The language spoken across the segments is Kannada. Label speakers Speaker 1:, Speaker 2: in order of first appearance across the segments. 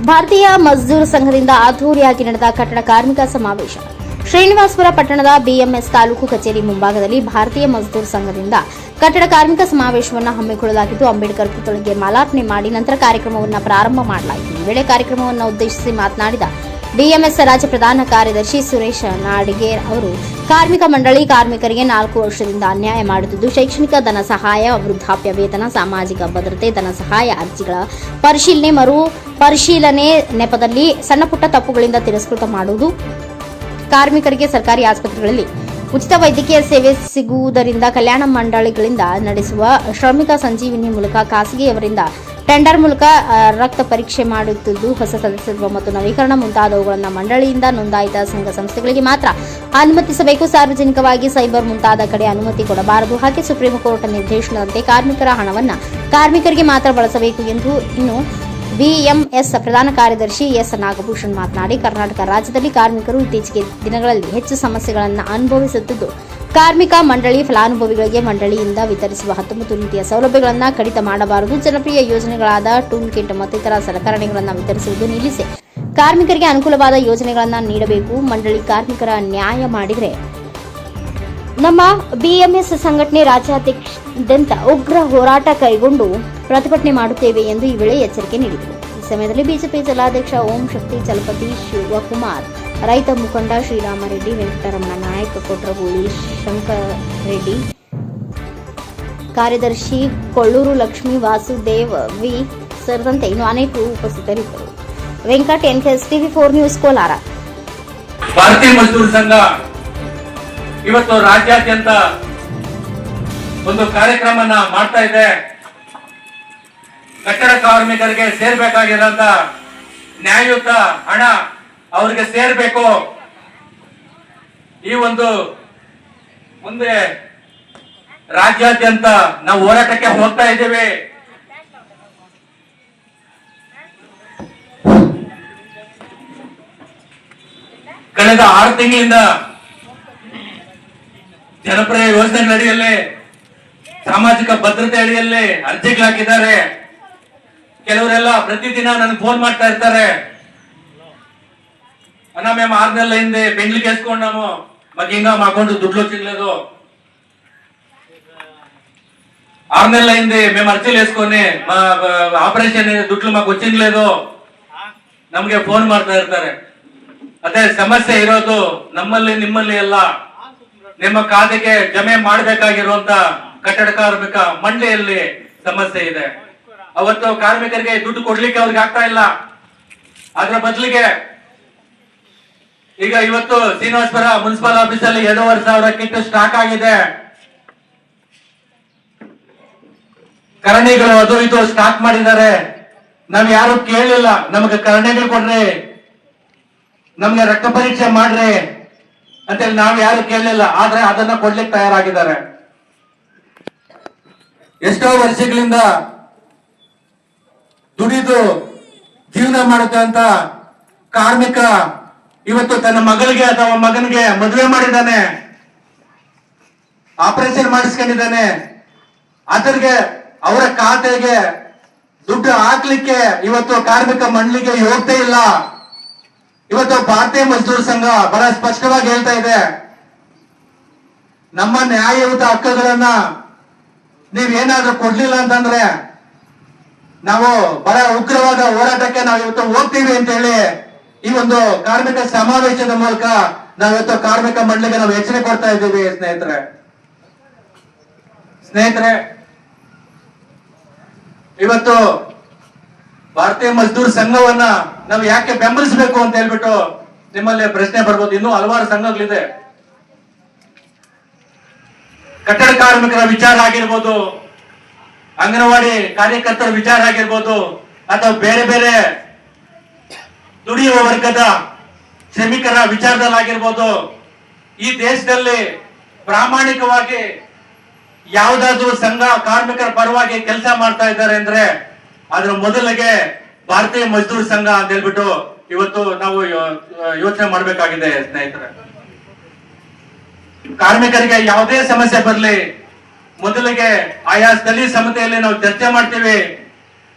Speaker 1: ಭಾರತೀಯ ಮಜ್ದೂರ್ ಸಂಘದಿಂದ ಅದ್ದೂರಿಯಾಗಿ ನಡೆದ ಕಟ್ಟಡ ಕಾರ್ಮಿಕ ಸಮಾವೇಶ. ಶ್ರೀನಿವಾಸಪುರ ಪಟ್ಟಣದ ಬಿಎಂಎಸ್ ತಾಲೂಕು ಕಚೇರಿ ಮುಂಭಾಗದಲ್ಲಿ ಭಾರತೀಯ ಮಜ್ದೂರ್ ಸಂಘದಿಂದ ಕಟ್ಟಡ ಕಾರ್ಮಿಕ ಸಮಾವೇಶವನ್ನು ಹಮ್ಮಿಕೊಳ್ಳಲಾಗಿದ್ದು, ಅಂಬೇಡ್ಕರ್ ಪುತ್ಥಳಿಗೆ ಮಾಲಾರ್ಪಣೆ ಮಾಡಿ ನಂತರ ಕಾರ್ಯಕ್ರಮವನ್ನು ಪ್ರಾರಂಭ ಮಾಡಲಾಯಿತು. ಈ ವೇಳೆ ಕಾರ್ಯಕ್ರಮವನ್ನು ಉದ್ದೇಶಿಸಿ ಮಾತನಾಡಿದ ಬಿಎಂಎಸ್ ರಾಜ್ಯ ಪ್ರಧಾನ ಕಾರ್ಯದರ್ಶಿ ಸುರೇಶ್ ನಾಡಿಗೇರ್ ಅವರು, ಕಾರ್ಮಿಕ ಮಂಡಳಿ ಕಾರ್ಮಿಕರಿಗೆ 4 ವರ್ಷದಿಂದ ಅನ್ಯಾಯ ಮಾಡುತ್ತಿದ್ದು, ಶೈಕ್ಷಣಿಕ ಧನ ಸಹಾಯ, ವೃದ್ಧಾಪ್ಯ ವೇತನ, ಸಾಮಾಜಿಕ ಭದ್ರತೆ, ಧನ ಸಹಾಯ ಅರ್ಜಿಗಳ ಪರಿಶೀಲನೆ, ಮರು ಪರಿಶೀಲನೆ ನೆಪದಲ್ಲಿ ಸಣ್ಣಪುಟ್ಟ ತಪ್ಪುಗಳಿಂದ ತಿರಸ್ಕೃತ ಮಾಡುವುದು, ಕಾರ್ಮಿಕರಿಗೆ ಸರ್ಕಾರಿ ಆಸ್ಪತ್ರೆಗಳಲ್ಲಿ ಉಚಿತ ವೈದ್ಯಕೀಯ ಸೇವೆ ಸಿಗುವುದರಿಂದ ಕಲ್ಯಾಣ ಮಂಡಳಿಗಳಿಂದ ನಡೆಸುವ ಶ್ರಮಿಕ ಸಂಜೀವಿನಿ ಮೂಲಕ ಖಾಸಗಿಯವರಿಂದ ಟೆಂಡರ್ ಮೂಲಕ ರಕ್ತ ಪರೀಕ್ಷೆ ಮಾಡುತ್ತಿದ್ದು, ಹೊಸ ಸದಸ್ಯತ್ವ ಮತ್ತು ನವೀಕರಣ ಮುಂತಾದವುಗಳನ್ನು ಮಂಡಳಿಯಿಂದ ನೋಂದಾಯಿತ ಸಂಘ ಸಂಸ್ಥೆಗಳಿಗೆ ಮಾತ್ರ ಅನುಮತಿಸಬೇಕು. ಸಾರ್ವಜನಿಕವಾಗಿ ಸೈಬರ್ ಮುಂತಾದ ಕಡೆ ಅನುಮತಿ ಕೊಡಬಾರದು. ಹಾಗೆ ಸುಪ್ರೀಂ ಕೋರ್ಟ್ ನಿರ್ದೇಶನದಂತೆ ಕಾರ್ಮಿಕರ ಹಣವನ್ನು ಕಾರ್ಮಿಕರಿಗೆ ಮಾತ್ರ ಬಳಸಬೇಕು ಎಂದು ಇನ್ನು ಬಿಎಂಎಸ್ ಪ್ರಧಾನ ಕಾರ್ಯದರ್ಶಿ ಎಸ್ ನಾಗಭೂಷಣ್ ಮಾತನಾಡಿ, ಕರ್ನಾಟಕ ರಾಜ್ಯದಲ್ಲಿ ಕಾರ್ಮಿಕರು ಇತ್ತೀಚೆಗೆ ದಿನಗಳಲ್ಲಿ ಹೆಚ್ಚು ಸಮಸ್ಯೆಗಳನ್ನು ಅನುಭವಿಸುತ್ತಿದ್ದು, ಕಾರ್ಮಿಕ ಮಂಡಳಿ ಫಲಾನುಭವಿಗಳಿಗೆ ಮಂಡಳಿಯಿಂದ ವಿತರಿಸುವ 19 ರೀತಿಯ ಸೌಲಭ್ಯಗಳನ್ನು ಕಡಿತ ಮಾಡಬಾರದು. ಜನಪ್ರಿಯ ಯೋಜನೆಗಳಾದ ಟೂಲ್ ಕಿಟ್ ಮತ್ತಿತರ ಸಲಕರಣೆಗಳನ್ನು ವಿತರಿಸುವುದು ನಿಲ್ಲಿಸಿ ಕಾರ್ಮಿಕರಿಗೆ ಅನುಕೂಲವಾದ ಯೋಜನೆಗಳನ್ನು ನೀಡಬೇಕು. ಮಂಡಳಿ ಕಾರ್ಮಿಕರ ನ್ಯಾಯ ಮಾಡಿದರೆ ನಮ್ಮ ಬಿಎಂಎಸ್ ಸಂಘಟನೆ ರಾಜ್ಯಾದ್ಯಂತ ಉಗ್ರ ಹೋರಾಟ ಕೈಗೊಂಡು ಪ್ರತಿಭಟನೆ ಮಾಡುತ್ತೇವೆ ಎಂದು ಈ ವೇಳೆ ಎಚ್ಚರಿಕೆ ನೀಡಿದರು. ಈ ಸಮಯದಲ್ಲಿ ಬಿಜೆಪಿ ಜಿಲ್ಲಾಧ್ಯಕ್ಷ ಓಂ ಶಕ್ತಿ ಚಲಪತಿ, ಶಿವಕುಮಾರ್, ರೈತ ಮುಖಂಡ ಶ್ರೀರಾಮರೆಡ್ಡಿ, ವೆಂಕಟರಮಣ ನಾಯಕ್, ಕೊಟ್ರಗೂಳಿ ಶಂಕರರೆಡ್ಡಿ, ಕಾರ್ಯದರ್ಶಿ ಕೊಳ್ಳೂರು ಲಕ್ಷ್ಮೀ, ವಾಸುದೇವ್ ವಿ ಸೇರಿದಂತೆ ಇನ್ನು ಅನೇಕರು ಉಪಸ್ಥಿತರಿದ್ದರು. Venkat, NKS TV 4 news, Kolar.
Speaker 2: ಭಾರತೀಯ ಮಜ್ದೂರ್ ಸಂಘ ಇವತ್ತು ರಾಜ್ಯಾದ್ಯಂತ ಒಂದು ಕಾರ್ಯಕ್ರಮನ ಮಾಡ್ತಾ ಇದೆ. ಕಟ್ಟಡ ಕಾರ್ಮಿಕರಿಗೆ ಸೇರ್ಬೇಕಾಗಿರೋಂತ ನ್ಯಾಯಯುತ ಹಣ ಅವರಿಗೆ ಸೇರ್ಬೇಕು. ಈ ಒಂದು ಮುಂದೆ ರಾಜ್ಯಾದ್ಯಂತ ನಾವು ಹೋರಾಟಕ್ಕೆ ಹೋಗ್ತಾ ಇದ್ದೇವೆ. ಕಳೆದ 6 ತಿಂಗಳಿಂದ ಜನಪ್ರಿಯ ಯೋಜನೆ ಅಡಿಯಲ್ಲಿ, ಸಾಮಾಜಿಕ ಭದ್ರತೆ ಅಡಿಯಲ್ಲಿ ಅರ್ಜಿಗಳಾಕಿದ್ದಾರೆ. ಕೆಲವರೆಲ್ಲ ಪ್ರತಿದಿನ ನನಗೆ ಫೋನ್ ಮಾಡ್ತಾ ಇರ್ತಾರೆ, అన్నా మేము 6 నెలలు అయింది పెండ్లికి వేసుకున్నాము, మాకు ఇంకా మా అకౌంట్ దుడ్లు వచ్చింది. 6 నెలలు అయింది మేము అర్జీలు వేసుకొని మా ఆపరేషన్ ದುಡ್ಡು మాకు వచ్చింది లేదు, ನಮ್ಗೆ ಫೋನ್ ಮಾಡ್ತಾ ಇರ್ತಾರೆ. ಅದೇ ಸಮಸ್ಯೆ ಇರೋದು ನಮ್ಮಲ್ಲಿ ನಿಮ್ಮಲ್ಲಿ ಎಲ್ಲ. ನಿಮ್ಮ ಖಾತೆಗೆ ಜಮೆ ಮಾಡಬೇಕಾಗಿರುವಂತ ಕಟ್ಟಡ ಕಾರ್ಮಿಕ ಮಂಡಳಿಯಲ್ಲಿ ಸಮಸ್ಯೆ ಇದೆ. ಅವತ್ತು ಕಾರ್ಮಿಕರಿಗೆ ದುಡ್ಡು ಕೊಡ್ಲಿಕ್ಕೆ ಅವ್ರಿಗೆ ಆಗ್ತಾ ಇಲ್ಲ. ಅದರ ಬದಲಿಗೆ ಈಗ ಇವತ್ತು ಶ್ರೀನಿವಾಸಪುರ ಮುನ್ಸಿಪಲ್ ಆಫೀಸ್ ಅಲ್ಲಿ 2,500 ಕಿಟ್ ಸ್ಟಾಕ್ ಆಗಿದೆ. ಕರಣಿಗಳು ಅದು ಇದು ಸ್ಟಾಕ್ ಮಾಡಿದ್ದಾರೆ. ನಾವ್ ಯಾರು ಕೇಳಿಲ್ಲ, ನಮಗೆ ಕರಣಿಗಳು ಕೊಡ್ರಿ, ನಮ್ಗೆ ರಕ್ತ ಪರೀಕ್ಷೆ ಮಾಡ್ರಿ ಅಂತೇಳಿ ನಾವು ಯಾರು ಕೇಳಲಿಲ್ಲ. ಆದ್ರೆ ಅದನ್ನ ಕೊಡ್ಲಿಕ್ಕೆ ತಯಾರಾಗಿದ್ದಾರೆ. ಎಷ್ಟೋ ವರ್ಷಗಳಿಂದ ದುಡಿದು ಜೀವನ ಮಾಡುತ್ತೆ ಅಂತ ಕಾರ್ಮಿಕ ಇವತ್ತು ತನ್ನ ಮಗಳಿಗೆ ಅಥವಾ ಮಗನಿಗೆ ಮದುವೆ ಮಾಡಿದ್ದಾನೆ, ಆಪರೇಷನ್ ಮಾಡಿಸ್ಕೊಂಡಿದ್ದಾನೆ. ಅದರಿಗೆ ಅವರ ಖಾತೆಗೆ ದುಡ್ಡು ಹಾಕ್ಲಿಕ್ಕೆ ಇವತ್ತು ಕಾರ್ಮಿಕ ಮಂಡಳಿಗೆ ಹೋಗ್ತಾ ಇಲ್ಲ. ಇವತ್ತು ಭಾರತೀಯ ಮಜ್ದೂರ್ ಸಂಘ ಬಹಳ ಸ್ಪಷ್ಟವಾಗಿ ಹೇಳ್ತಾ ಇದೆ, ನಮ್ಮ ನ್ಯಾಯಯುತ ಹಕ್ಕುಗಳನ್ನ ನೀವೇನಾದ್ರೂ ಕೊಡ್ಲಿಲ್ಲ ಅಂತಂದ್ರೆ ನಾವು ಬಹಳ ಉಗ್ರವಾದ ಹೋರಾಟಕ್ಕೆ ನಾವು ಇವತ್ತು ಹೋಗ್ತೀವಿ ಅಂತ ಹೇಳಿ ಈ ಒಂದು ಕಾರ್ಮಿಕ ಸಮಾವೇಶದ ಮೂಲಕ ನಾವಿವತ್ತು ಕಾರ್ಮಿಕ ಮಂಡಳಿಗೆ ನಾವು ಎಚ್ಚರಿಕೆ ಕೊಡ್ತಾ ಇದ್ದೀವಿ. ಸ್ನೇಹಿತರೆ, ಇವತ್ತು ಭಾರತೀಯ ಮಜ್ದೂರ್ ಸಂಘವನ್ನ ನಾವು ಯಾಕೆ ಬೆಂಬಲಿಸಬೇಕು ಅಂತ ಹೇಳ್ಬಿಟ್ಟು ನಿಮ್ಮಲ್ಲಿ ಪ್ರಶ್ನೆ ಬರ್ಬೋದು. ಇನ್ನೂ ಹಲವಾರು ಸಂಘಗಳಿದೆ. ಕಟ್ಟಡ ಕಾರ್ಮಿಕರ ವಿಚಾರ ಆಗಿರ್ಬೋದು, ಅಂಗನವಾಡಿ ಕಾರ್ಯಕರ್ತರ ವಿಚಾರ ಆಗಿರ್ಬೋದು, ಅಥವಾ ಬೇರೆ ಬೇರೆ ದುಡಿಯುವ ವರ್ಗದ ಶ್ರಮಿಕರ ವಿಚಾರದಲ್ಲಾಗಿರ್ಬೋದು, ಈ ದೇಶದಲ್ಲಿ ಪ್ರಾಮಾಣಿಕವಾಗಿ ಯಾವುದಾದ್ರೂ ಸಂಘ ಕಾರ್ಮಿಕರ ಪರವಾಗಿ ಕೆಲಸ ಮಾಡ್ತಾ ಇದ್ದಾರೆ ಅಂದ್ರೆ ಅದ್ರ ಮೊದಲಿಗೆ ಭಾರತೀಯ ಮಜ್ದೂರ್ ಸಂಘ ಅಂತ ಹೇಳ್ಬಿಟ್ಟು ಇವತ್ತು ನಾವು ಯೋಚನೆ ಮಾಡಬೇಕಾಗಿದೆ. ಸ್ನೇಹಿತರೆ, ಕಾರ್ಮಿಕರಿಗೆ ಯಾವುದೇ ಸಮಸ್ಯೆ ಬರಲಿ, ಮೊದಲಿಗೆ ಆಯಾ ಸ್ಥಳೀಯ ಸಮಿತಿಯಲ್ಲಿ ನಾವು ಚರ್ಚೆ ಮಾಡ್ತೀವಿ.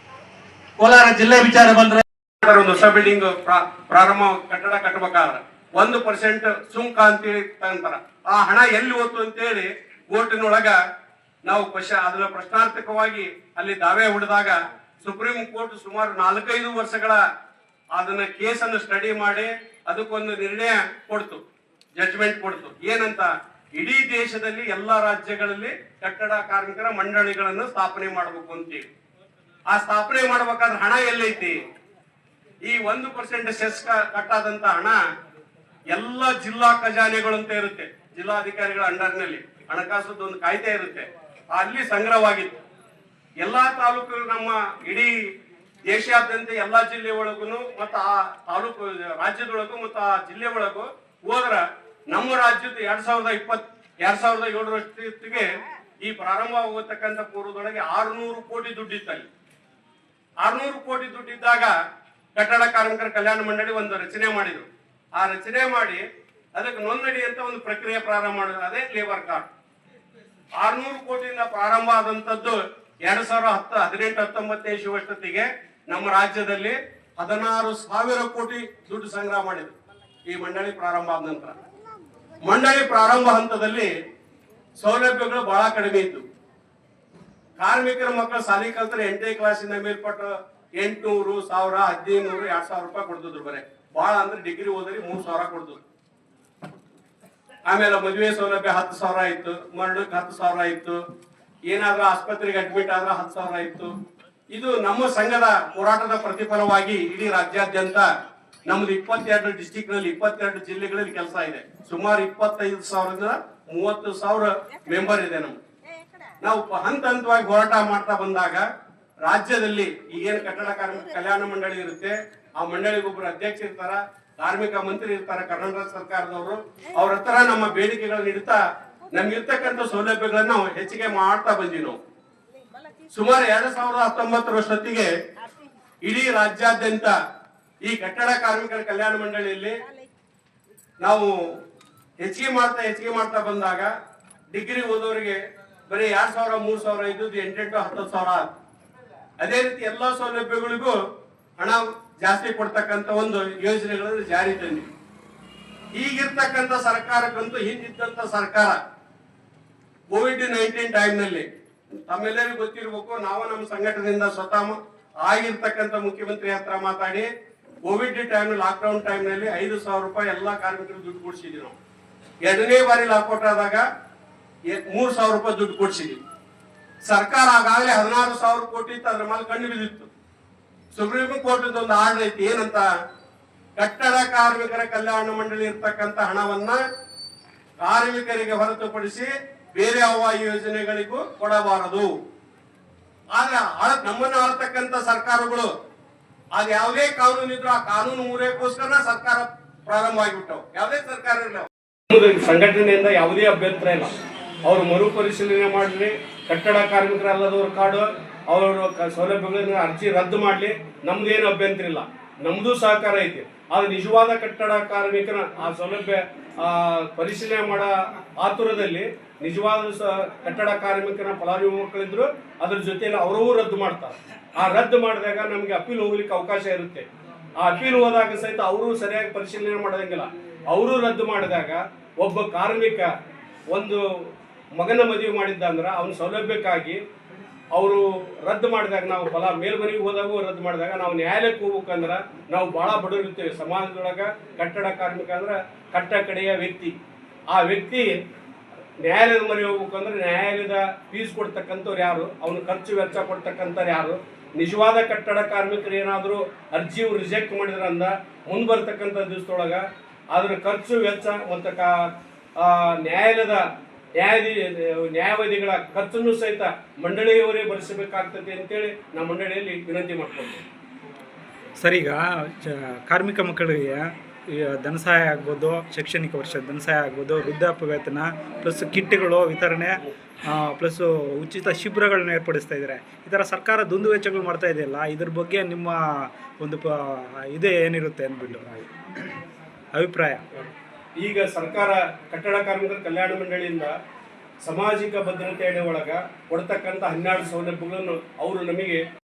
Speaker 2: ಕೋಲಾರ ಜಿಲ್ಲೆ ವಿಚಾರ ಬಂದ್ರೆ
Speaker 3: ಒಂದು ಹೊಸ ಬಿಲ್ಡಿಂಗ್ ಪ್ರಾರಂಭ ಕಟ್ಟಡ ಕಟ್ಟಬೇಕಾದ್ರೆ 1% ಸುಂಕ ಅಂತೇಳಿ ತಗೊಂತಾರ. ಆ ಹಣ ಎಲ್ಲಿ ಹೋಯ್ತು ಅಂತೇಳಿ ಕೋರ್ಟಿನೊಳಗ ನಾವು ಅದನ್ನ ಪ್ರಶ್ನಾರ್ಥಕವಾಗಿ ಅಲ್ಲಿ ದಾವೆ ಹೊಡೆದಾಗ ಸುಪ್ರೀಂ ಕೋರ್ಟ್ ಸುಮಾರು 4-5 ವರ್ಷಗಳ ಅದನ್ನ ಕೇಸನ್ನು ಸ್ಟಡಿ ಮಾಡಿ ಅದಕ್ಕೊಂದು ನಿರ್ಣಯ ಕೊಡ್ತು, ಜಡ್ಜ್ಮೆಂಟ್ ಕೊಡ್ತು. ಏನಂತ, ಇಡೀ ದೇಶದಲ್ಲಿ ಎಲ್ಲಾ ರಾಜ್ಯಗಳಲ್ಲಿ ಕಟ್ಟಡ ಕಾರ್ಮಿಕರ ಮಂಡಳಿಗಳನ್ನು ಸ್ಥಾಪನೆ ಮಾಡಬೇಕು ಅಂತೇಳಿ. ಆ ಸ್ಥಾಪನೆ ಮಾಡ್ಬೇಕಾದ್ರೆ ಹಣ ಎಲ್ಲೈತಿ? ಈ 1% ಸೆಸ್ ಕಟ್ಟಾದಂತ ಹಣ ಎಲ್ಲ ಜಿಲ್ಲಾ ಖಜಾನೆಗಳು ಅಂತ ಇರುತ್ತೆ, ಜಿಲ್ಲಾಧಿಕಾರಿಗಳ ಅಂಡರ್ನಲ್ಲಿ ಹಣಕಾಸದ್ದು ಒಂದು ಕಾಯ್ದೆ ಇರುತ್ತೆ, ಅಲ್ಲಿ ಸಂಗ್ರಹವಾಗಿತ್ತು. ಎಲ್ಲಾ ತಾಲೂಕು ನಮ್ಮ ಇಡೀ ದೇಶಾದ್ಯಂತ ಎಲ್ಲಾ ಜಿಲ್ಲೆ ಒಳಗೂ ಮತ್ತು ಆ ತಾಲೂಕು ರಾಜ್ಯದೊಳಗು ಮತ್ತು ಆ ಜಿಲ್ಲೆ ಒಳಗು ಹೋದ್ರ ನಮ್ಮ ರಾಜ್ಯದ 2007 ಈ ಪ್ರಾರಂಭ ಹೋಗತಕ್ಕಂಥ ಪೂರ್ವದೊಳಗೆ 600 ಕೋಟಿ ದುಡ್ಡಿತ್ತಲ್ಲಿ. 600 ಕೋಟಿ ದುಡ್ಡಿದ್ದಾಗ ಕಟ್ಟಡ ಕಾರ್ಮಿಕರ ಕಲ್ಯಾಣ ಮಂಡಳಿ ಒಂದು ರಚನೆ ಮಾಡಿದ್ರು. ಆ ರಚನೆ ಮಾಡಿ ಅದಕ್ಕೆ ನೋಂದಣಿ ಅಂತ ಒಂದು ಪ್ರಕ್ರಿಯೆ ಪ್ರಾರಂಭ ಮಾಡಿದ್ರು, ಅದೇ ಲೇಬರ್ ಕಾರ್ಡ್. 600 ಕೋಟಿಯಿಂದ ಪ್ರಾರಂಭ ಆದಂತದ್ದು 2018-19 ವರ್ಷದೊತ್ತಿಗೆ ನಮ್ಮ ರಾಜ್ಯದಲ್ಲಿ 16,000 ಕೋಟಿ ದುಡ್ಡು ಸಂಗ್ರಹ ಮಾಡಿದ್ರು. ಈ ಮಂಡಳಿ ಪ್ರಾರಂಭ ಆದ ನಂತರ ಮಂಡಳಿ ಪ್ರಾರಂಭ ಹಂತದಲ್ಲಿ ಸೌಲಭ್ಯಗಳು ಬಹಳ ಕಡಿಮೆ ಇತ್ತು. ಕಾರ್ಮಿಕರ ಮಕ್ಕಳು ಶಾಲೆ ಕಲ್ತರೆ 8ನೇ ಕ್ಲಾಸಿಂದ ಮೇಲ್ಪಟ್ಟು 800, 1000, 1500, 2000 ರೂಪಾಯಿ ಕೊಡ್ತಿದ್ರು. ಬರೇ ಬಹಳ ಅಂದ್ರೆ ಡಿಗ್ರಿ ಓದರಿ 3000 ಕೊಡ್ತಿದ್ರು. ಆಮೇಲೆ ಮದುವೆ ಸೌಲಭ್ಯ 10,000 ಇತ್ತು, ಮರಣಕ್ಕೆ 10,000 ಇತ್ತು, ಏನಾದ್ರೂ ಆಸ್ಪತ್ರೆಗೆ ಅಡ್ಮಿಟ್ ಆದ್ರೆ 10,000 ಇತ್ತು. ಇದು ನಮ್ಮ ಸಂಘದ ಹೋರಾಟದ ಪ್ರತಿಫಲವಾಗಿ ಇಡೀ ರಾಜ್ಯಾದ್ಯಂತ ನಮ್ದು 22 ಡಿಸ್ಟಿಕ್ ನಲ್ಲಿ 22 ಜಿಲ್ಲೆಗಳಲ್ಲಿ ಕೆಲಸ ಇದೆ. ಸುಮಾರು 25,000ರಿಂದ 30,000 ಮೆಂಬರ್ ಇದೆ ನಮ್ಗೆ. ನಾವು ಹಂತ ಹಂತವಾಗಿ ಹೋರಾಟ ಮಾಡ್ತಾ ಬಂದಾಗ ರಾಜ್ಯದಲ್ಲಿ ಈಗೇನು ಕಟ್ಟಡ ಕಾರ್ಮಿಕ ಕಲ್ಯಾಣ ಮಂಡಳಿ ಇರುತ್ತೆ, ಆ ಮಂಡಳಿಗೆ ಒಬ್ಬರು ಅಧ್ಯಕ್ಷ ಇರ್ತಾರ, ಕಾರ್ಮಿಕ ಮಂತ್ರಿ ಇರ್ತಾರ ಕರ್ನಾಟಕ ಸರ್ಕಾರದವರು. ಅವ್ರ ಹತ್ರ ನಮ್ಮ ಬೇಡಿಕೆಗಳನ್ನ ಇಡ್ತಾ ನಮ್ಗಿರ್ತಕ್ಕಂಥ ಸೌಲಭ್ಯಗಳನ್ನ ನಾವು ಹೆಚ್ಚಿಗೆ ಮಾಡ್ತಾ ಬಂದ್ವಿ. ನಾವು ಸುಮಾರು 2019 ವರ್ಷದೊತ್ತಿಗೆ ಇಡೀ ರಾಜ್ಯಾದ್ಯಂತ ಈ ಕಟ್ಟಡ ಕಾರ್ಮಿಕರ ಕಲ್ಯಾಣ ಮಂಡಳಿಯಲ್ಲಿ ನಾವು ಹೆಚ್ಚಿಗೆ ಮಾಡ್ತಾ ಬಂದಾಗ ಡಿಗ್ರಿ ಓದೋರಿಗೆ ಬರೀ 2,000, 3,000 ಇದ್ದು 8,000-10,000. ಅದೇ ರೀತಿ ಎಲ್ಲಾ ಸೌಲಭ್ಯಗಳಿಗೂ ಹಣ ಜಾಸ್ತಿ ಕೊಡ್ತಕ್ಕಂಥ ಒಂದು ಯೋಜನೆಗಳನ್ನು ಜಾರಿ ತಂದ್ವಿ. ಈಗಿರ್ತಕ್ಕಂಥ ಸರ್ಕಾರಕ್ಕಂತೂ ಹಿಂದಿದ್ದಂತ ಸರ್ಕಾರ COVID-19 ಟೈಮ್ನಲ್ಲಿ ತಮ್ಮೆಲ್ಲರಿಗೂ ಗೊತ್ತಿರಬೇಕು, ನಾವು ನಮ್ಮ ಸಂಘಟನೆಯಿಂದ ಸ್ವತಃ ಆಗಿರ್ತಕ್ಕಂಥ ಮುಖ್ಯಮಂತ್ರಿ ಹತ್ರ ಮಾತಾಡಿ ಕೋವಿಡ್ ಟೈಮ್ ಲಾಕ್ಡೌನ್ ಟೈಮ್ ನಲ್ಲಿ 5,000 ರೂಪಾಯಿ ಎಲ್ಲಾ ಕಾರ್ಮಿಕರು ದುಡ್ಡು ಕೊಡ್ಸಿದ್ವಿ. ನಾವು 2ನೇ ಬಾರಿ ಲಾಕ್ಔಟ್ ಆದಾಗ 3,000 ರೂಪಾಯಿ ದುಡ್ಡು ಕೊಡ್ಸಿದ್ವಿ. ಸರ್ಕಾರ ಆಗಾಗಲೇ 16,000 ಕೋಟಿ ಇತ್ತು, ಅದ್ರ ಮೇಲೆ ಕಣ್ಣು ಬಿದ್ದಿತ್ತು. ಸುಪ್ರೀಂ ಕೋರ್ಟ್ ಒಂದು ಆರ್ಡರ್ ಐತಿ, ಏನಂತ, ಕಟ್ಟಡ ಕಾರ್ಮಿಕರ ಕಲ್ಯಾಣ ಮಂಡಳಿ ಇರ್ತಕ್ಕಂಥ ಹಣವನ್ನ ಕಾರ್ಮಿಕರಿಗೆ ಹೊರತುಪಡಿಸಿ ಬೇರೆ ಯಾವ ಯೋಜನೆಗಳಿಗೂ ಕೊಡಬಾರದು. ಆದ್ರೆ ನಮ್ಮನ್ನ ಆಳ್ತಕ್ಕಂಥ ಸರ್ಕಾರಗಳು ಅದು ಯಾವುದೇ ಕಾನೂನು ಇದ್ರು ಆ ಕಾನೂನು ಮುರಿಯಕ್ಕೋಸ್ಕರ ಸರ್ಕಾರ ಪ್ರಾರಂಭ ಆಗಿಬಿಟ್ಟವು. ಯಾವುದೇ ಸರ್ಕಾರ ಇಲ್ಲ, ಸಂಘಟನೆಯಿಂದ ಯಾವುದೇ ಅಭ್ಯಂತರ ಇಲ್ಲ. ಅವರು ಮರುಪರಿಶೀಲನೆ ಮಾಡಲಿ, ಕಟ್ಟಡ ಕಾರ್ಮಿಕರಲ್ಲದವ್ರ ಕಾರ್ಡು ಅವರು ಸೌಲಭ್ಯಗಳನ್ನ ಅರ್ಜಿ ರದ್ದು ಮಾಡಲಿ, ನಮ್ದೇನು ಅಭ್ಯಂತರ ಇಲ್ಲ, ನಮ್ದು ಸಹಕಾರ ಐತಿ. ಆದ್ರೆ ನಿಜವಾದ ಕಟ್ಟಡ ಕಾರ್ಮಿಕನ ಆ ಸೌಲಭ್ಯ ಪರಿಶೀಲನೆ ಮಾಡೋ ಆತುರದಲ್ಲಿ ನಿಜವಾದ ಕಟ್ಟಡ ಕಾರ್ಮಿಕನ ಫಲಾನುಭವಿ ಮಕ್ಕಳಿದ್ರು ಅದ್ರ ಜೊತೆಯಲ್ಲಿ ಅವರೂ ರದ್ದು ಮಾಡ್ತಾರೆ. ಆ ರದ್ದು ಮಾಡಿದಾಗ ನಮ್ಗೆ ಅಪೀಲ್ ಹೋಗ್ಲಿಕ್ಕೆ ಅವಕಾಶ ಇರುತ್ತೆ. ಆ ಅಪೀಲ್ ಹೋದಾಗ ಸಹಿತ ಅವರು ಸರಿಯಾಗಿ ಪರಿಶೀಲನೆ ಮಾಡೋದಂಗಿಲ್ಲ. ಅವರು ರದ್ದು ಮಾಡಿದಾಗ ಒಬ್ಬ ಕಾರ್ಮಿಕ ಒಂದು ಮಗನ ಮದುವೆ ಮಾಡಿದ್ದ ಅಂದ್ರೆ ಅವನ ಸೌಲಭ್ಯಕ್ಕಾಗಿ ಅವರು ರದ್ದು ಮಾಡಿದಾಗ, ನಾವು ಮೇಲ್ಮನೆಗೆ ಹೋದಾಗೂ ರದ್ದು ಮಾಡಿದಾಗ ನಾವು ನ್ಯಾಯಾಲಯಕ್ಕೆ ಹೋಗ್ಬೇಕಂದ್ರೆ ನಾವು ಬಹಳ ಬಡವರಿರ್ತೇವೆ. ಸಮಾಜದೊಳಗ ಕಟ್ಟಡ ಕಾರ್ಮಿಕ ಅಂದ್ರೆ ಕಟ್ಟ ಕಡೆಯ ವ್ಯಕ್ತಿ. ಆ ವ್ಯಕ್ತಿ ನ್ಯಾಯಾಲಯದ ಮನೆ ಹೋಗ್ಬೇಕಂದ್ರೆ ನ್ಯಾಯಾಲಯದ ಫೀಸ್ ಕೊಡ್ತಕ್ಕಂಥವ್ರು ಯಾರು, ಅವನು ಖರ್ಚು ವೆಚ್ಚ ಕೊಡ್ತಕ್ಕಂಥವ್ರು ಯಾರು. ನಿಜವಾದ ಕಟ್ಟಡ ಕಾರ್ಮಿಕರು ಏನಾದರೂ ಅರ್ಜಿ ರಿಜೆಕ್ಟ್ ಮಾಡಿದ್ರಂದ ಮುಂದೆ ಬರ್ತಕ್ಕಂಥ ದಿವಸದೊಳಗ ಅದ್ರ ಖರ್ಚು ವೆಚ್ಚ ಮತ್ತು ನ್ಯಾಯಾಲಯದ ನ್ಯಾಯವಾದಿಗಳ ಖರ್ಚನ್ನು ಸಹಿತ ಮಂಡಳಿಯವರೇ ಭರಿಸಬೇಕಾಗ್ತದೆ ಅಂತೇಳಿ ನಾವು ಮಂಡಳಿಯಲ್ಲಿ ವಿನಂತಿ ಮಾಡ್ಕೊಳ್ತೀವಿ.
Speaker 4: ಸರ್, ಈಗ ಕಾರ್ಮಿಕ ಮಕ್ಕಳಿಗೆ ಧನ ಸಹಾಯ ಆಗ್ಬೋದು, ಶೈಕ್ಷಣಿಕ ವರ್ಷದ ಧನ ಸಹಾಯ ಆಗ್ಬೋದು, ವೃದ್ಧಾಪ್ಯ ವೇತನ ಪ್ಲಸ್ ಕಿಟ್ಗಳು ವಿತರಣೆ ಪ್ಲಸ್ ಉಚಿತ ಶಿಬಿರಗಳನ್ನ ಏರ್ಪಡಿಸ್ತಾ ಇದ್ದಾರೆ. ಈ ಥರ ಸರ್ಕಾರ ದುಂದು ವೆಚ್ಚಗಳು ಮಾಡ್ತಾ ಇದೆಯಲ್ಲ, ಇದ್ರ ಬಗ್ಗೆ ನಿಮ್ಮ ಒಂದು ಇದೇ ಏನಿರುತ್ತೆ ಅಂದ್ಬಿಟ್ಟು ಅಭಿಪ್ರಾಯ?
Speaker 3: ಈಗ ಸರ್ಕಾರ ಕಟ್ಟಡ ಕಾರ್ಮಿಕರ ಕಲ್ಯಾಣ ಮಂಡಳಿಯಿಂದ ಸಾಮಾಜಿಕ ಭದ್ರತೆ ಒಳಗ ಕೊಡ್ತಕ್ಕಂಥ 12 ಸೌಲಭ್ಯಗಳನ್ನು ಅವರು ನಮಗೆ